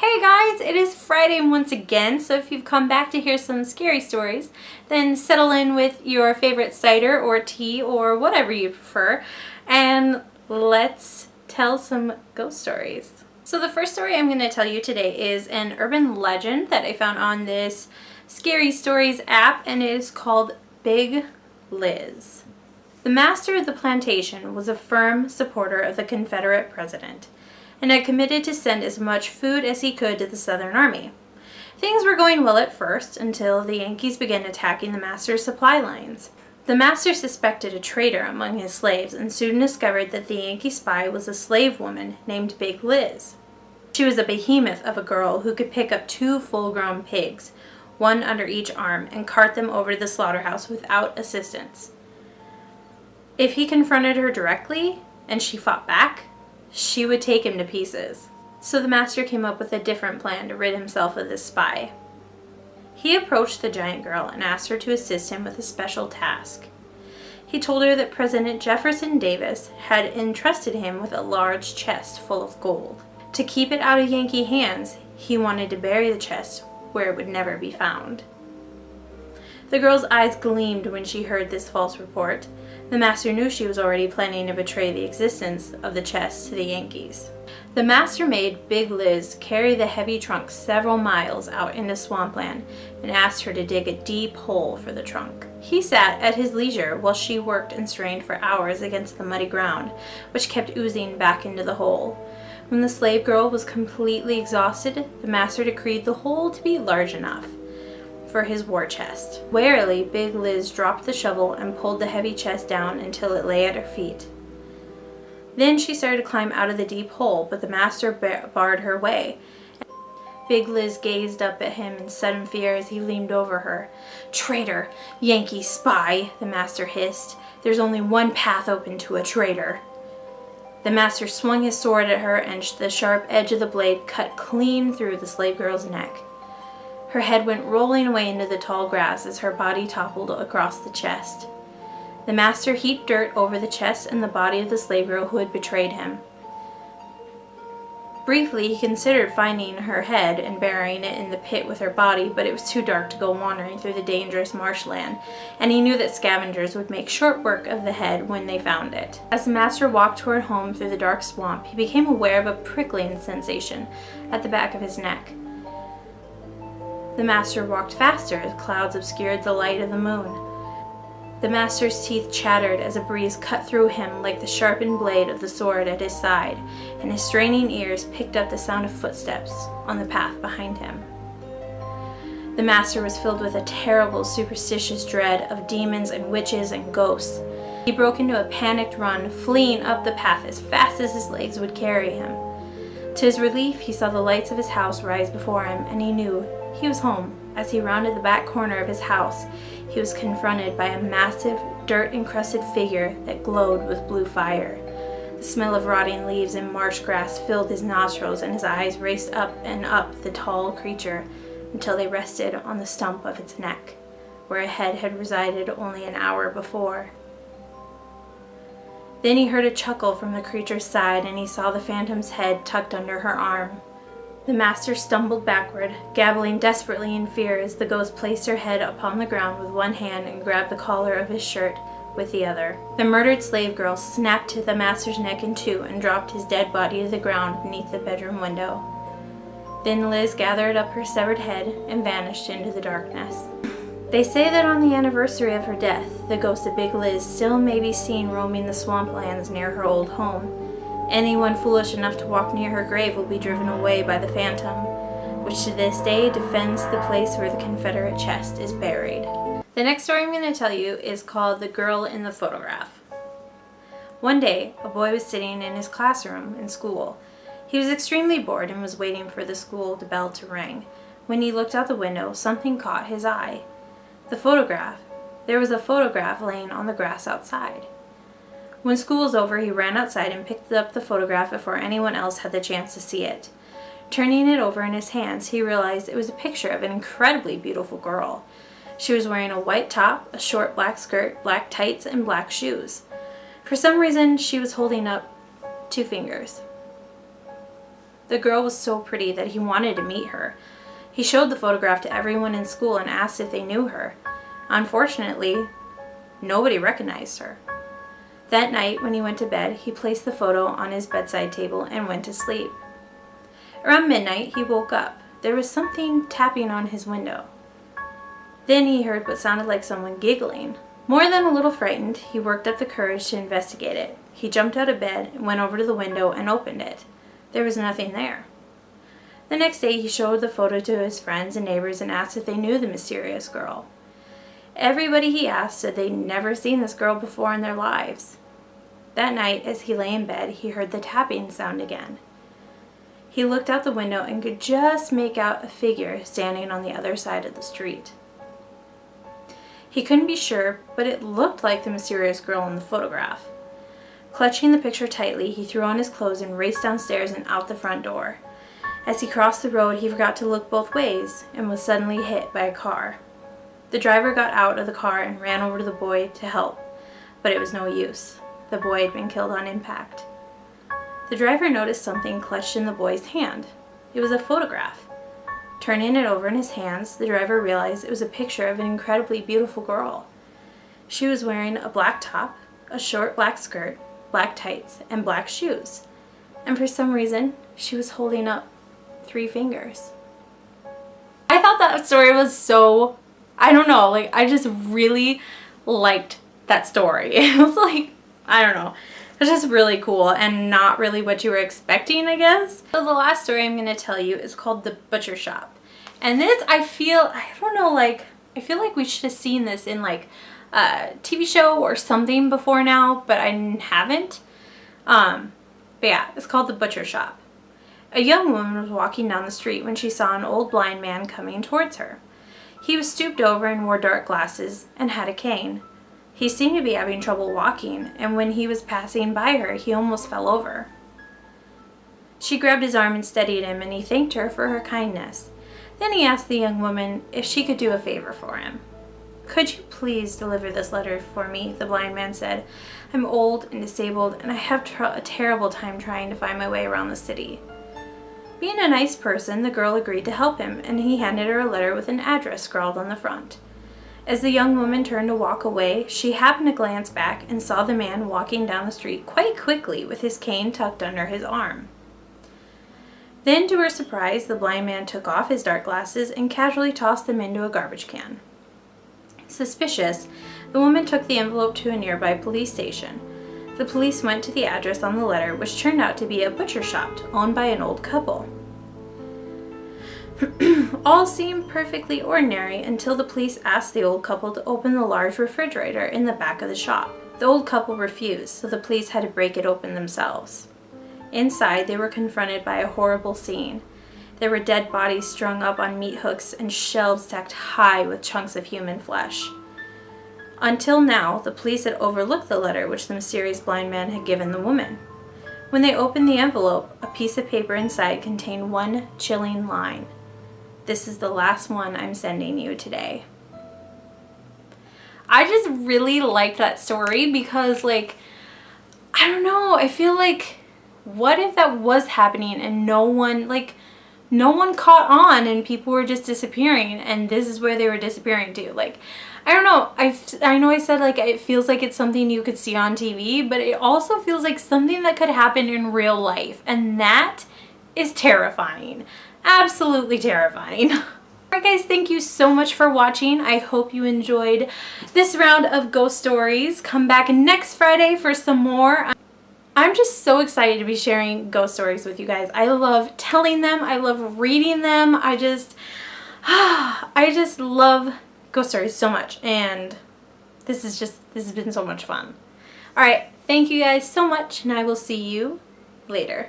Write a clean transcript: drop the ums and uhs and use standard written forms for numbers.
Hey guys, it is Friday once again, so if you've come back to hear some scary stories, then settle in with your favorite cider or tea or whatever you prefer, and let's tell some ghost stories. So the first story I'm going to tell you today is an urban legend that I found on this Scary Stories app, and it is called Big Liz. The master of the plantation was a firm supporter of the Confederate president, and had committed to send as much food as he could to the Southern Army. Things were going well at first, until the Yankees began attacking the master's supply lines. The master suspected a traitor among his slaves, and soon discovered that the Yankee spy was a slave woman named Big Liz. She was a behemoth of a girl who could pick up 2 full-grown pigs, one under each arm, and cart them over to the slaughterhouse without assistance. If he confronted her directly, and she fought back, she would take him to pieces. So the master came up with a different plan to rid himself of this spy. He approached the giant girl and asked her to assist him with a special task. He told her that President Jefferson Davis had entrusted him with a large chest full of gold. To keep it out of Yankee hands, he wanted to bury the chest where it would never be found. The girl's eyes gleamed when she heard this false report. The master knew she was already planning to betray the existence of the chest to the Yankees. The master made Big Liz carry the heavy trunk several miles out into swampland and asked her to dig a deep hole for the trunk. He sat at his leisure while she worked and strained for hours against the muddy ground, which kept oozing back into the hole. When the slave girl was completely exhausted, the master decreed the hole to be large enough for his war chest. Warily, Big Liz dropped the shovel and pulled the heavy chest down until it lay at her feet. Then she started to climb out of the deep hole, but the master barred her way. Big Liz gazed up at him in sudden fear as he leaned over her. "Traitor! Yankee spy!" the master hissed. "There's only one path open to a traitor." The master swung his sword at her, and the sharp edge of the blade cut clean through the slave girl's neck. Her head went rolling away into the tall grass as her body toppled across the chest. The master heaped dirt over the chest and the body of the slave girl who had betrayed him. Briefly, he considered finding her head and burying it in the pit with her body, but it was too dark to go wandering through the dangerous marshland, and he knew that scavengers would make short work of the head when they found it. As the master walked toward home through the dark swamp, he became aware of a prickling sensation at the back of his neck. The master walked faster as clouds obscured the light of the moon. The master's teeth chattered as a breeze cut through him like the sharpened blade of the sword at his side, and his straining ears picked up the sound of footsteps on the path behind him. The master was filled with a terrible superstitious dread of demons and witches and ghosts. He broke into a panicked run, fleeing up the path as fast as his legs would carry him. To his relief, he saw the lights of his house rise before him, and he knew he was home. As he rounded the back corner of his house, he was confronted by a massive, dirt-encrusted figure that glowed with blue fire. The smell of rotting leaves and marsh grass filled his nostrils, and his eyes raced up and up the tall creature until they rested on the stump of its neck, where a head had resided only an hour before. Then he heard a chuckle from the creature's side, and he saw the phantom's head tucked under her arm. The master stumbled backward, gabbling desperately in fear as the ghost placed her head upon the ground with one hand and grabbed the collar of his shirt with the other. The murdered slave girl snapped the master's neck in two and dropped his dead body to the ground beneath the bedroom window. Then Liz gathered up her severed head and vanished into the darkness. They say that on the anniversary of her death, the ghost of Big Liz still may be seen roaming the swamplands near her old home. Anyone foolish enough to walk near her grave will be driven away by the phantom, which to this day defends the place where the Confederate chest is buried. The next story I'm going to tell you is called The Girl in the Photograph. One day, a boy was sitting in his classroom in school. He was extremely bored and was waiting for the school bell to ring. When he looked out the window, something caught his eye. The photograph. There was a photograph laying on the grass outside. When school was over, he ran outside and picked up the photograph before anyone else had the chance to see it. Turning it over in his hands, he realized it was a picture of an incredibly beautiful girl. She was wearing a white top, a short black skirt, black tights, and black shoes. For some reason, she was holding up 2 fingers. The girl was so pretty that he wanted to meet her. He showed the photograph to everyone in school and asked if they knew her. Unfortunately, nobody recognized her. That night, when he went to bed, he placed the photo on his bedside table and went to sleep. Around midnight, he woke up. There was something tapping on his window. Then he heard what sounded like someone giggling. More than a little frightened, he worked up the courage to investigate it. He jumped out of bed and went over to the window and opened it. There was nothing there. The next day, he showed the photo to his friends and neighbors and asked if they knew the mysterious girl. Everybody he asked said they'd never seen this girl before in their lives. That night, as he lay in bed, he heard the tapping sound again. He looked out the window and could just make out a figure standing on the other side of the street. He couldn't be sure, but it looked like the mysterious girl in the photograph. Clutching the picture tightly, he threw on his clothes and raced downstairs and out the front door. As he crossed the road, he forgot to look both ways and was suddenly hit by a car. The driver got out of the car and ran over to the boy to help, but it was no use. The boy had been killed on impact. The driver noticed something clutched in the boy's hand. It was a photograph. Turning it over in his hands, the driver realized it was a picture of an incredibly beautiful girl. She was wearing a black top, a short black skirt, black tights, and black shoes. And for some reason, she was holding up 3 fingers. I thought that story was so, I don't know, like I just really liked that story. It was like, I don't know, it's just really cool and not really what you were expecting, I guess. So the last story I'm going to tell you is called The Butcher Shop. And this, I feel like we should have seen this in like a TV show or something before now, but I haven't. But yeah, it's called The Butcher Shop. A young woman was walking down the street when she saw an old blind man coming towards her. He was stooped over and wore dark glasses and had a cane. He seemed to be having trouble walking, and when he was passing by her, he almost fell over. She grabbed his arm and steadied him, and he thanked her for her kindness. Then he asked the young woman if she could do a favor for him. "Could you please deliver this letter for me?" the blind man said. "I'm old and disabled, and I have a terrible time trying to find my way around the city." Being a nice person, the girl agreed to help him, and he handed her a letter with an address scrawled on the front. As the young woman turned to walk away, she happened to glance back and saw the man walking down the street quite quickly with his cane tucked under his arm. Then, to her surprise, the blind man took off his dark glasses and casually tossed them into a garbage can. Suspicious, the woman took the envelope to a nearby police station. The police went to the address on the letter, which turned out to be a butcher shop owned by an old couple. All seemed perfectly ordinary until the police asked the old couple to open the large refrigerator in the back of the shop. The old couple refused, so the police had to break it open themselves. Inside, they were confronted by a horrible scene. There were dead bodies strung up on meat hooks and shelves stacked high with chunks of human flesh. Until now, the police had overlooked the letter which the mysterious blind man had given the woman. When they opened the envelope, a piece of paper inside contained one chilling line. "This is the last one I'm sending you today." I just really liked that story because, like, I don't know, I feel like, what if that was happening and no one caught on and people were just disappearing and this is where they were disappearing to? Like, I don't know, I know I said like it feels like it's something you could see on TV, but it also feels like something that could happen in real life, and that is terrifying. Absolutely terrifying. Alright guys, thank you so much for watching. I hope you enjoyed this round of ghost stories. Come back next Friday for some more. I'm just so excited to be sharing ghost stories with you guys. I love telling them. I love reading them. I just love ghost stories so much, and this has been so much fun. Alright, thank you guys so much, and I will see you later.